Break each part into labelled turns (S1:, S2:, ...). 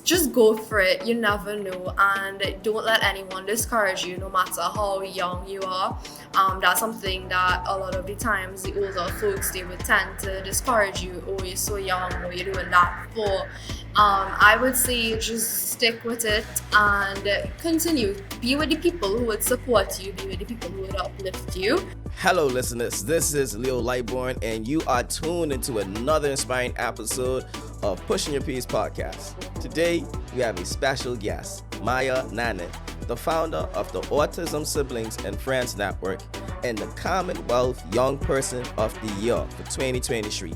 S1: just go for it. You never know, and don't let anyone discourage you, no matter how young you are. That's something that a lot of the times the older folks, they would tend to discourage you. Oh, you're so young, or you're doing that for. I would say just stick with it and continue. Be with the people who would support you. Be with the people who would uplift you.
S2: Hello, listeners. This is Leo Lightbourne, and you are tuned into another inspiring episode of Pushing Your Peace podcast. Today, we have a special guest, Maya Nanan, the founder of the Autism Siblings and Friends Network and the Commonwealth Young Person of the Year for 2023.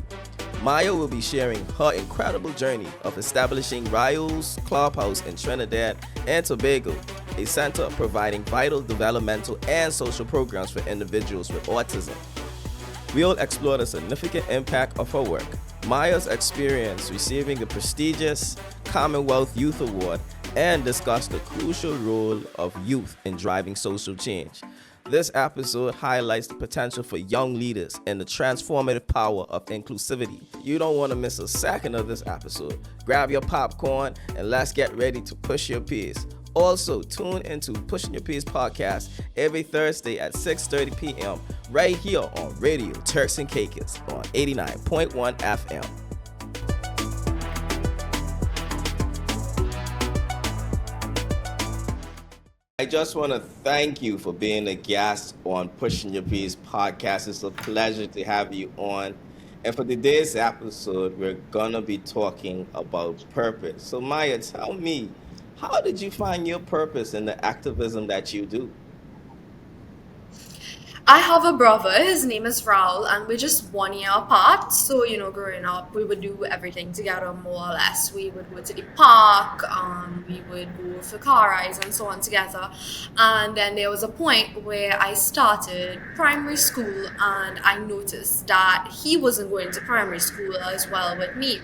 S2: Maya will be sharing her incredible journey of establishing Rahul's Clubhouse in Trinidad and Tobago, a center providing vital developmental and social programs for individuals with autism. We'll explore the significant impact of her work, Maya's experience receiving the prestigious Commonwealth Youth Award, and discuss the crucial role of youth in driving social change. This episode highlights the potential for young leaders and the transformative power of inclusivity. You don't want to miss a second of this episode. Grab your popcorn and let's get ready to push your peers. Also, tune into Pushing Your Peace podcast every Thursday at 6:30 p.m. right here on Radio Turks and Caicos on 89.1 FM. I just want to thank you for being a guest on Pushing Your Peace podcast. It's a pleasure to have you on. And for today's episode, we're going to be talking about purpose. So Maya, tell me, how did you find your purpose in the activism that you do?
S1: I have a brother, his name is Rahul, and we're just 1 year apart. So, growing up, we would do everything together more or less. We would go to the park, we would go for car rides and so on together. And then there was a point where I started primary school and I noticed that he wasn't going to primary school as well with me.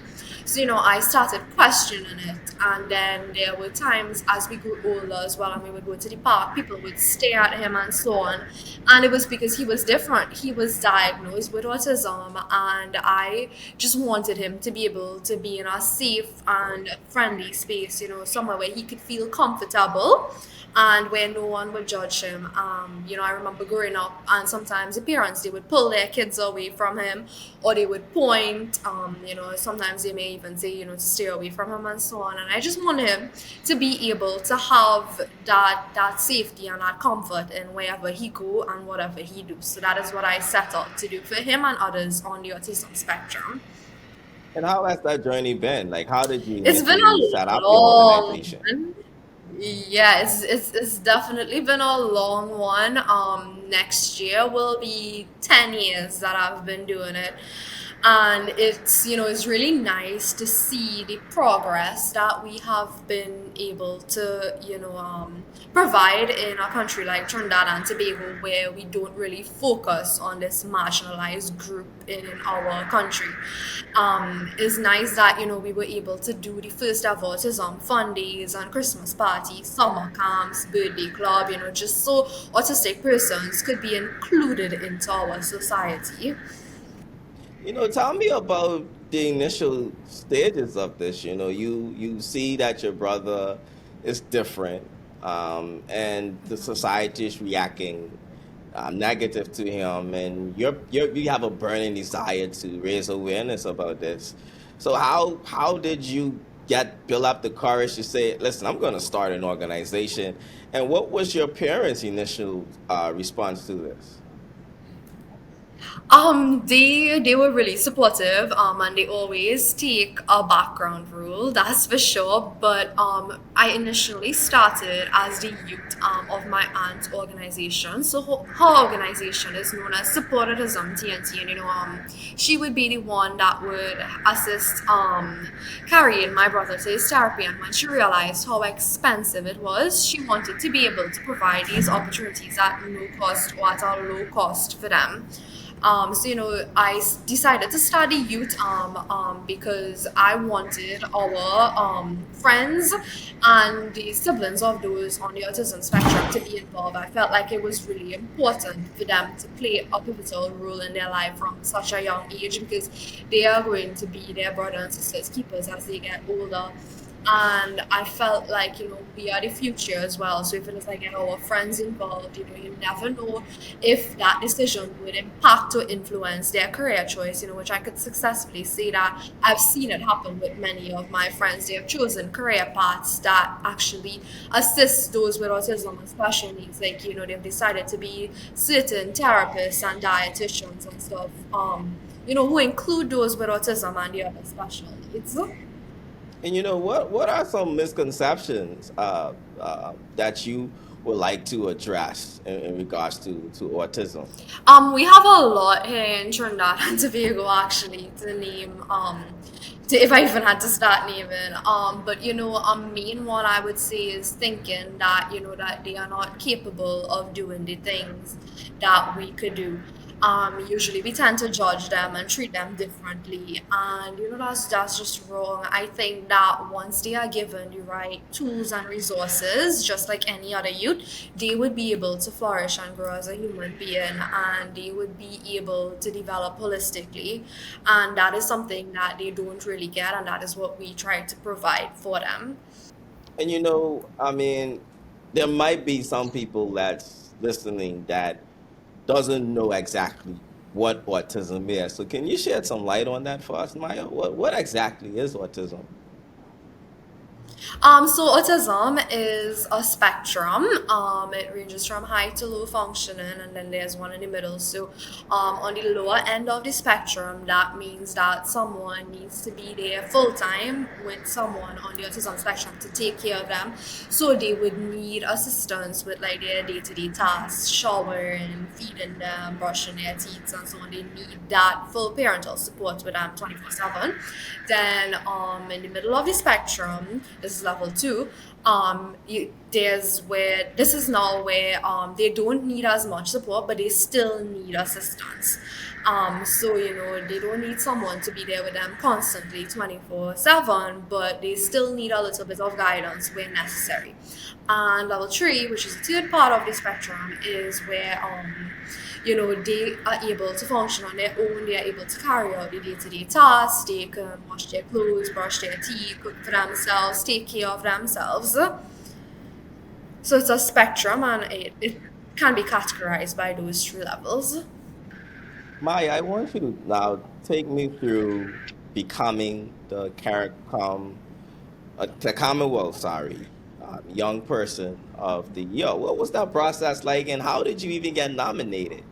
S1: So, I started questioning it. And then there were times as we grew older as well and we would go to the park, people would stare at him and so on. And it was because he was different. He was diagnosed with autism, and I just wanted him to be able to be in a safe and friendly space, somewhere where he could feel comfortable and where no one would judge him. I remember growing up, and sometimes the parents, they would pull their kids away from him, or they would point, sometimes they may even say, to stay away from him and so on. And I just wanted him to be able to have that safety and that comfort in wherever he go and whatever he do. So that is what I set out to do for him and others on the autism spectrum.
S2: And how has that journey been? Like, how did you
S1: It's been a
S2: set up your
S1: long
S2: organization?
S1: Yeah, it's definitely been a long one. Next year will be 10 years that I've been doing it. And it's really nice to see the progress that we have been able to, provide in a country like Trinidad and Tobago, where we don't really focus on this marginalized group in our country. It's nice that, we were able to do the first ever autism fun days and Christmas parties, summer camps, birthday club, just so autistic persons could be included into our society.
S2: Tell me about the initial stages of this. You see that your brother is different, and the society is reacting negative to him, and you have a burning desire to raise awareness about this. So how did you build up the courage to say, listen, I'm going to start an organization? And what was your parents' initial response to this?
S1: They were really supportive, and they always take a background role, that's for sure. But I initially started as the youth of my aunt's organization. So her organization is known as Support Autism TNT, and she would be the one that would assist carrying my brother to his therapy. And when she realized how expensive it was, she wanted to be able to provide these opportunities at no cost or at a low cost for them. I decided to study youth because I wanted our friends and the siblings of those on the autism spectrum to be involved. I felt like it was really important for them to play a pivotal role in their life from such a young age, because they are going to be their brothers and sisters keepers as they get older. And I felt like, we are the future as well. So if it is like get our friends involved, you never know if that decision would impact or influence their career choice, which I could successfully say that I've seen it happen with many of my friends. They have chosen career paths that actually assist those with autism and special needs. Like, they've decided to be certain therapists and dietitians and stuff, who include those with autism and the other special needs.
S2: And what are some misconceptions that you would like to address in regards to autism?
S1: We have a lot here in Trinidad and Tobago actually to name. If I even had to start naming. But a main one I would say is thinking that that they are not capable of doing the things that we could do. Usually we tend to judge them and treat them differently, and that's just wrong. I think that once they are given the right tools and resources, just like any other youth, they would be able to flourish and grow as a human being, and they would be able to develop holistically, and that is something that they don't really get, and that is what we try to provide for them.
S2: And I mean, there might be some people that's listening that doesn't know exactly what autism is. So can you shed some light on that for us, Maya? What exactly is autism?
S1: So autism is a spectrum. It ranges from high to low functioning, and then there's one in the middle. So, on the lower end of the spectrum, that means that someone needs to be there full time with someone on the autism spectrum to take care of them. So they would need assistance with like their day-to-day tasks, showering, feeding them, brushing their teeth, and so on. They need that full parental support with them 24/7. Then, in the middle of the spectrum, this is level two. There's where this is now where they don't need as much support, but they still need assistance. So they don't need someone to be there with them constantly 24/7, but they still need a little bit of guidance where necessary. And level three, which is the third part of the spectrum, is where they are able to function on their own. They are able to carry out the day-to-day tasks. They can wash their clothes, brush their teeth, cook for themselves, take care of themselves. So it's a spectrum, and it can be categorized by those three levels.
S2: Maya, I want you to now take me through becoming the Commonwealth, young person of the year. What was that process like, and how did you even get nominated?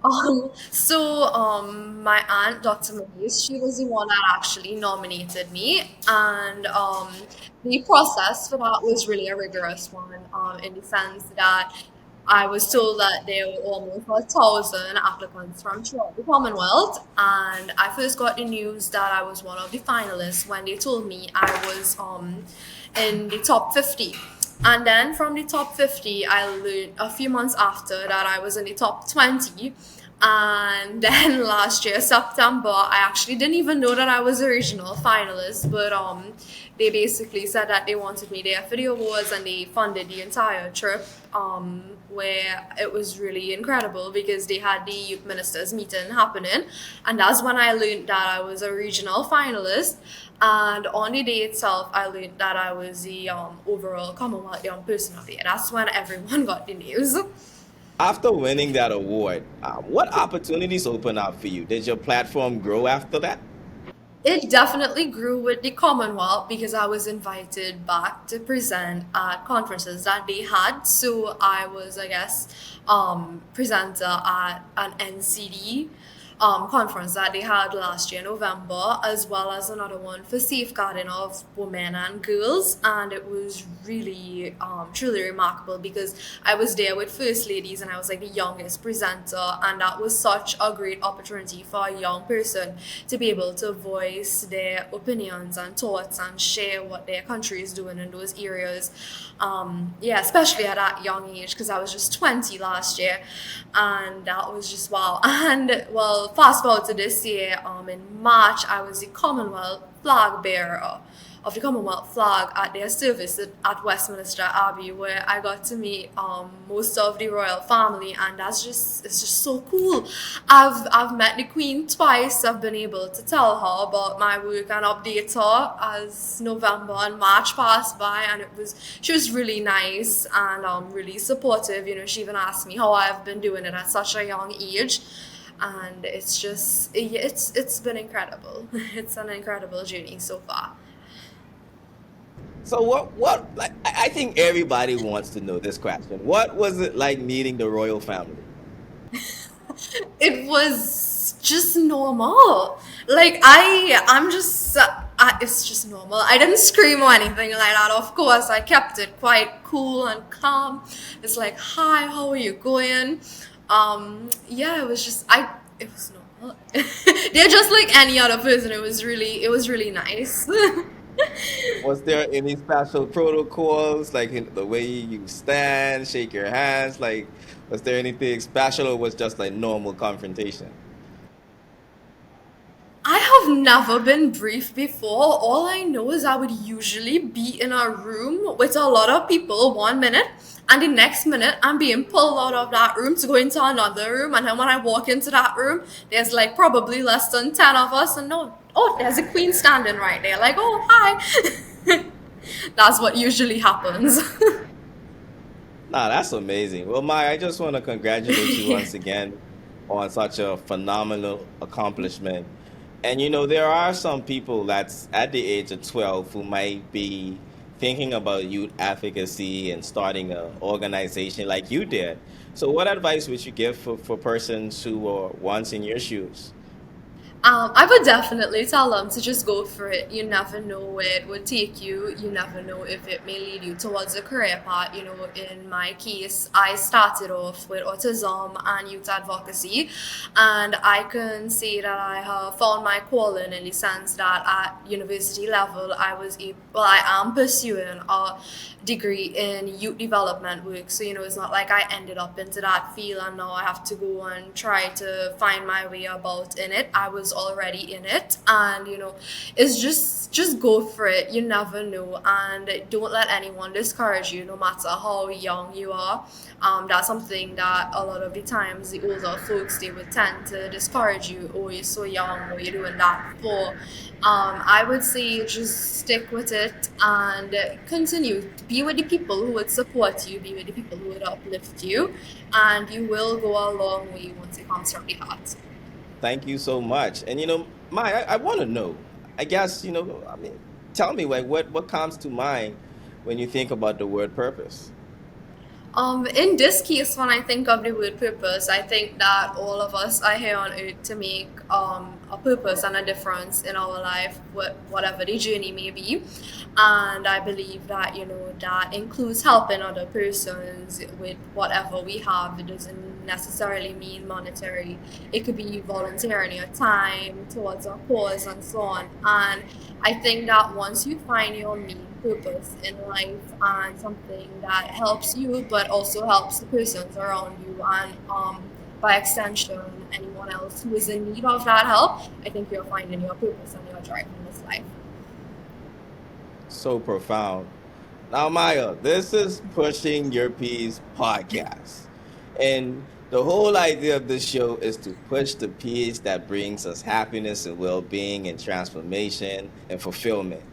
S1: My aunt, Dr. Maurice, she was the one that actually nominated me, and the process for that was really a rigorous one, in the sense that I was told that there were almost 1,000 applicants from throughout the Commonwealth, and I first got the news that I was one of the finalists when they told me I was in the top 50. And then from the top 50, I learned a few months after that I was in the top 20. And then last year, September, I actually didn't even know that I was a regional finalist, but they basically said that they wanted me there for the awards, and they funded the entire trip, where it was really incredible because they had the youth ministers meeting happening, and that's when I learned that I was a regional finalist. And on the day itself, I learned that I was the overall Commonwealth Young Person of the Year. That's when everyone got the news.
S2: After winning that award, what opportunities opened up for you? Did your platform grow after that?
S1: It definitely grew with the Commonwealth because I was invited back to present at conferences that they had. So I was, I guess, presenter at an NCD conference that they had last year in November, as well as another one for safeguarding of women and girls. And it was really, truly remarkable because I was there with First Ladies, and I was like the youngest presenter. And that was such a great opportunity for a young person to be able to voice their opinions and thoughts and share what their country is doing in those areas. Yeah, especially at that young age, because I was just 20 last year, and that was just wow. And well, fast forward to this year, in March, I was the Commonwealth flag bearer of the Commonwealth flag at their service at Westminster Abbey, where I got to meet most of the royal family, and it's just so cool. I've met the Queen twice. I've been able to tell her about my work and update her as November and March passed by, and she was really nice and really supportive. She even asked me how I've been doing it at such a young age. And it's been incredible. It's an incredible journey so far.
S2: So what like I think everybody wants to know this question. What was it like meeting the royal family?
S1: It was just normal. It's just normal. I didn't scream or anything like that. Of course, I kept it quite cool and calm. It's like, hi, how are you going? Yeah, it was normal. They're just like any other person. It was really nice.
S2: Was there any special protocols, like in the way you stand, shake your hands? Like, was there anything special, or was just like normal confrontation?
S1: I have never been briefed before. All I know is I would usually be in a room with a lot of people 1 minute, and the next minute I'm being pulled out of that room to go into another room. And then when I walk into that room, there's like probably less than 10 of us, and there's a queen standing right there. Like, oh, hi. That's what usually happens.
S2: Nah, that's amazing. Well, Maya, I just want to congratulate you once again on such a phenomenal accomplishment. And there are some people that's at the age of 12 who might be thinking about youth advocacy and starting an organization like you did. So, what advice would you give for persons who are once in your shoes?
S1: I would definitely tell them to just go for it. You never know where it would take you. You never know if it may lead you towards a career path. In my case, I started off with autism and youth advocacy, and I can say that I have found my calling in the sense that at university level, I am pursuing a degree in youth development work. So, it's not like I ended up into that field and now I have to go and try to find my way about in it. I was already in it, and it's just go for it. You never know, and don't let anyone discourage you, no matter how young you are. That's something that a lot of the times the older folks, they would tend to discourage you. Oh, you're so young, or you're doing that for. I would say just stick with it and continue. Be with the people who would support you, be with the people who would uplift you, and you will go a long way once it comes from the heart.
S2: Thank you so much. And Maya, I want to know. I guess I mean, tell me, like, what comes to mind when you think about the word purpose?
S1: In this case, when I think of the word purpose, I think that all of us are here on earth to make a purpose and a difference in our life, whatever the journey may be. And I believe that, that includes helping other persons with whatever we have. It doesn't necessarily mean monetary. It could be volunteering your time towards a cause and so on. And I think that once you find your main purpose in life and something that helps you but also helps the persons around you, and by extension anyone else who is in need of that help, I think you're finding your purpose and your drive in this life.
S2: So profound. Now, Maya, this is Pushing Your Peace podcast. And the whole idea of this show is to push the peace that brings us happiness and well being and transformation and fulfillment.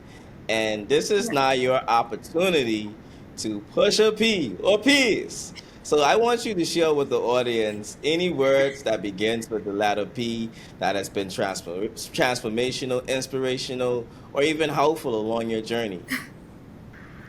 S2: And this is now your opportunity to push a P or peace. So I want you to share with the audience any words that begins with the letter P that has been transformational, inspirational, or even helpful along your journey.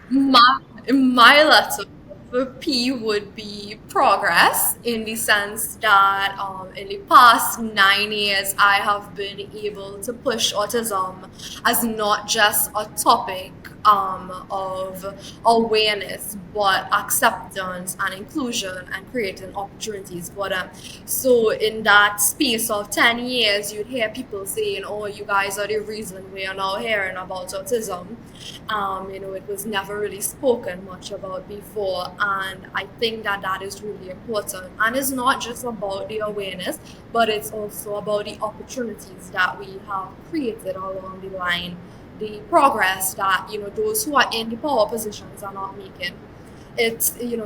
S1: My letter for P would be progress, in the sense that in the past 9 years I have been able to push autism as not just a topic of awareness, but acceptance and inclusion and creating opportunities for them. So in that space of 10 years, you'd hear people saying, oh, you guys are the reason we are now hearing about autism. It was never really spoken much about before, and I think that that is really important. And it's not just about the awareness, but it's also about the opportunities that we have created along the line, the progress that those who are in the power positions are not making. It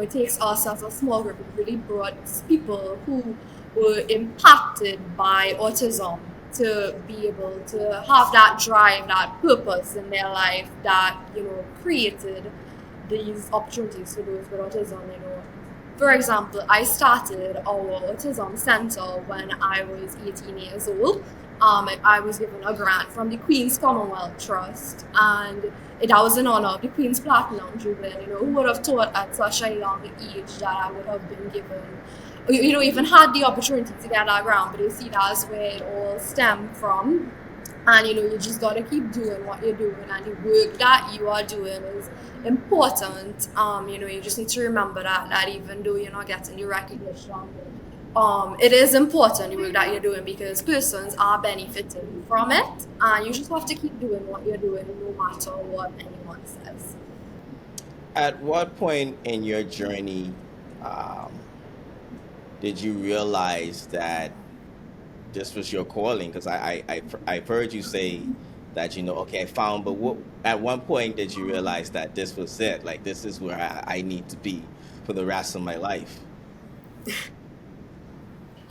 S1: takes us as a small group. It really brought people who were impacted by autism to be able to have that drive, that purpose in their life that created these opportunities for those with autism. For example, I started our autism center when I was 18 years old. I was given a grant from the Queen's Commonwealth Trust, and that was in honor of the Queen's Platinum Jubilee. Who would have thought at such a young age that I would have been given, even had the opportunity to get that grant? But you see, that's where it all stemmed from. And you just gotta keep doing what you're doing, and the work that you are doing is important. You just need to remember that even though you're not getting the recognition, it is important, the work that you're doing, because persons are benefiting from it, and you just have to keep doing what you're doing no matter what anyone says.
S2: At what point in your journey did you realize that this was your calling? Because I've heard you say that okay, I found, but at one point did you realize that this was it? Like, this is where I need to be for the rest of my life?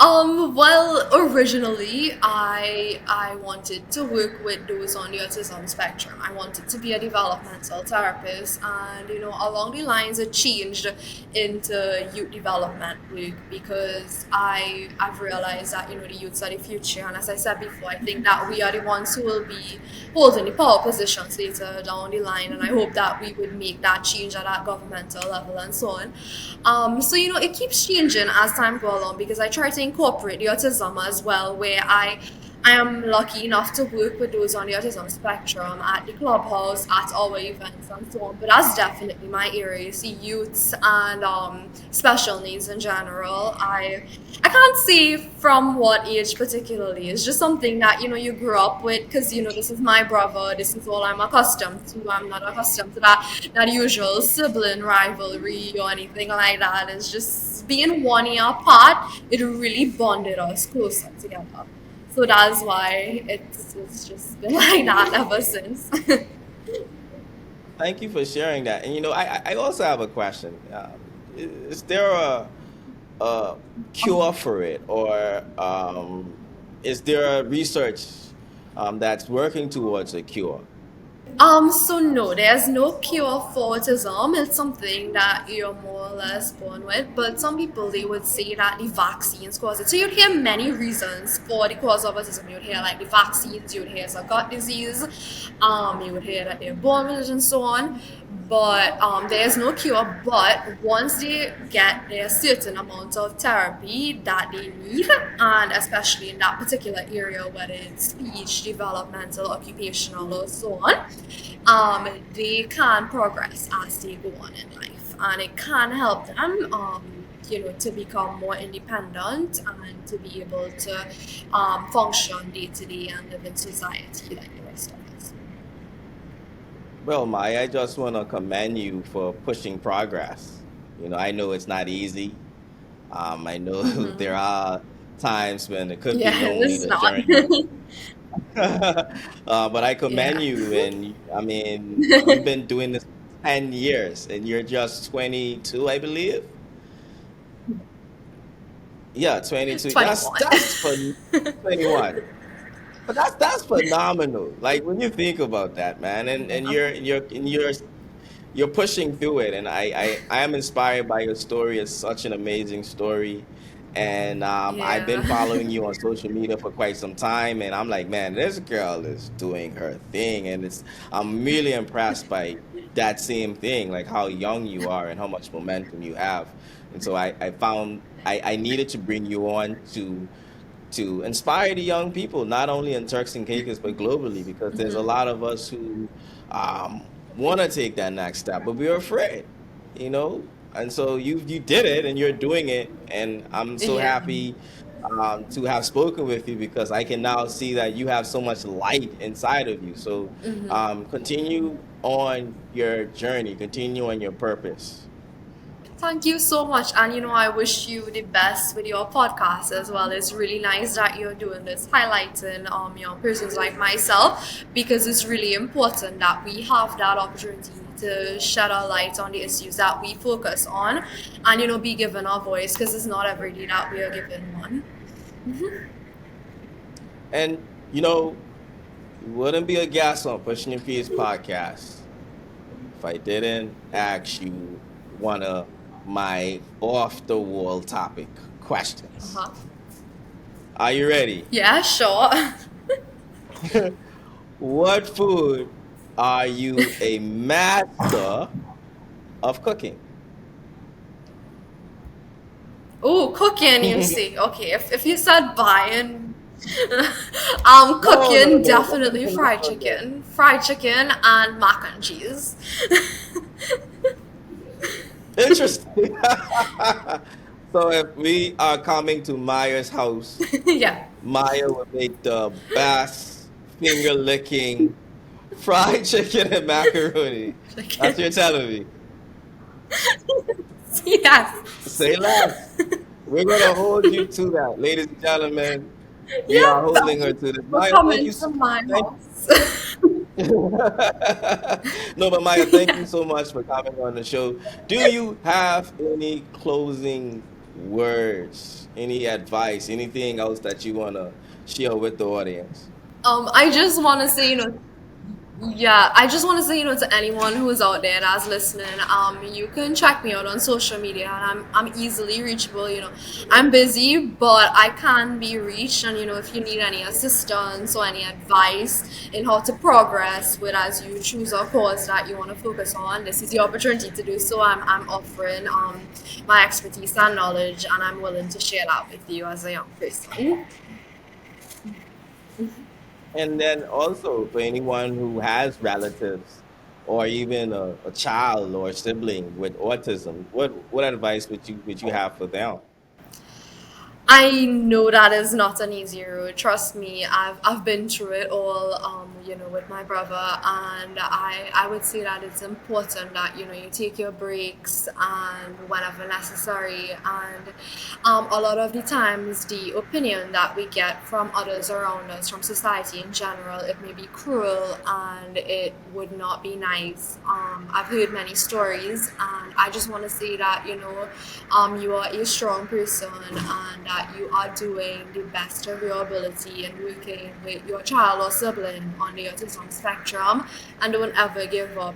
S1: Well, originally I wanted to work with those on the autism spectrum. I wanted to be a developmental therapist, and along the lines it changed into youth development work, because I've realized that the youths are the future, and as I said before, I think that we are the ones who will be holding the power positions later down the line, and I hope that we would make that change at that governmental level and so on. So it keeps changing as time goes along, because I try to incorporate the autism as well, where I am lucky enough to work with those on the autism spectrum at the Clubhouse, at our events and so on. But that's definitely my area. You see, youths and special needs in general. I can't say from what age particularly. It's just something that you grew up with, because this is my brother. This is all I'm accustomed to. I'm not accustomed to that usual sibling rivalry or anything like that. It's just being 1 year apart. It really bonded us closer together. So that's why it's just been like that ever since.
S2: Thank you for sharing that. And I also have a question. Is there a cure for it, or is there a research that's working towards a cure?
S1: So no, there's no cure for autism. It's something that you're more or less born with. But some people, they would say that the vaccines cause it. So you'd hear many reasons for the cause of autism. You'd hear like the vaccines, you'd hear it's a gut disease, you would hear that they're born with it and so on. But there's no cure. But once they get their certain amount of therapy that they need, and especially in that particular area, whether it's speech, developmental, occupational, or so on, they can progress as they go on in life, and it can help them to become more independent and to be able to function day to day and live in society like the rest of us.
S2: Well, Maya, I just want to commend you for pushing progress. I know it's not easy. I know there are times when it could be lonely,
S1: It's
S2: the
S1: not.
S2: journey. But I commend
S1: Yeah.
S2: you, and I mean, you've been doing this 10 years, and you're just 22, I believe. Yeah, 22. That's
S1: 21.
S2: that's for 21. But that's phenomenal. Like, when you think about that, man, and you're pushing through it, and I am inspired by your story. It's such an amazing story, and I've been
S1: Yeah.
S2: following you on social media for quite some time, and I'm like, man, this girl is doing her thing, and I'm really impressed by that same thing, like how young you are and how much momentum you have. And so I found I needed to bring you on to inspire the young people, not only in Turks and Caicos but globally, because there's a lot of us who want to take that next step, but we were afraid, you know. And so you did it, and you're doing it, and I'm so
S1: Yeah.
S2: happy to have spoken with you because I can now see that you have so much light inside of you. So continue on your journey, continue on your purpose.
S1: Thank you so much. And I wish you the best with your podcast as well. It's really nice that you're doing this, highlighting persons like myself, because it's really important that we have that opportunity to shed a light on the issues that we focus on and be given a voice, because it's not every day that we are given one.
S2: And you wouldn't be a guest on Pushing Your Peers podcast if I didn't ask you one of my off the wall topic questions. Are you ready?
S1: Yeah, sure.
S2: What food are you a master of cooking?
S1: Oh, cooking, you see. Okay, if you said buying, cooking,
S2: No.
S1: definitely fried chicken. Fried chicken and mac and cheese.
S2: Interesting. So if we are coming to Maya's house,
S1: Yeah.
S2: Maya would make the best finger licking fried chicken and macaroni. That's what you're telling me.
S1: Yes.
S2: Say less. We're gonna hold you to that, ladies and gentlemen. We
S1: Yeah,
S2: are holding her to this.
S1: we're
S2: Maya, thank
S1: coming
S2: you.
S1: to my
S2: Thank
S1: house.
S2: No, but Maya, thank you so much for coming on the show. Do you have any closing words, any advice, anything else that you wanna share with the audience?
S1: I just want to say, I just want to say, to anyone who is out there that's listening, you can check me out on social media, and I'm easily reachable. I'm busy, but I can be reached, and if you need any assistance or any advice in how to progress with as you choose a cause that you want to focus on, this is the opportunity to do so. I'm offering my expertise and knowledge, and I'm willing to share that with you as a young person.
S2: And then also for anyone who has relatives or even a child or a sibling with autism, what advice would you have for them?
S1: I know that is not an easy road. Trust me, I've been through it all, with my brother, and I would say that it's important that you take your breaks and whenever necessary. And a lot of the times, the opinion that we get from others around us, from society in general, it may be cruel and it would not be nice. I've heard many stories, and I just want to say that you are a strong person, and that you are doing the best of your ability and working with your child or sibling on the autism spectrum, and don't ever give up.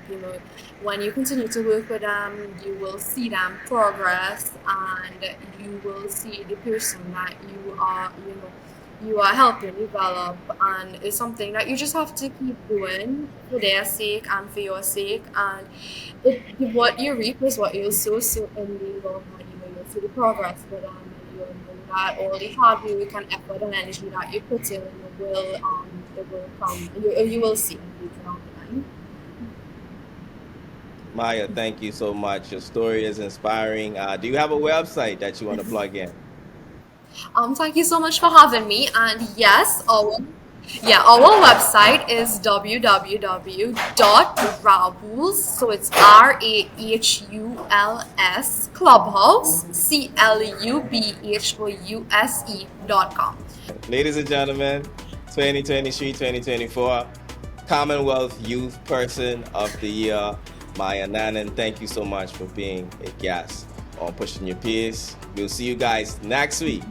S1: When you continue to work with them, you will see them progress, and you will see the person that you are helping develop, and it's something that you just have to keep doing for their sake and for your sake. And what you reap is what you sow. So in the long run, you'll see the progress with them, and you'll know that all the hard work and effort and energy that you put in it will come. You will see later down the line.
S2: Maya, thank you so much. Your story is inspiring. Do you have a website that you want to plug in?
S1: Thank you so much for having me. And yes, our website is www.rahul's, so it's RAHULS Clubhouse, CLUBHOUSE.com.
S2: Ladies and gentlemen, 2023-2024 Commonwealth Youth Person of the Year, Maya Nanan. Thank you so much for being a guest on Pushing Your Peers. We'll see you guys next week.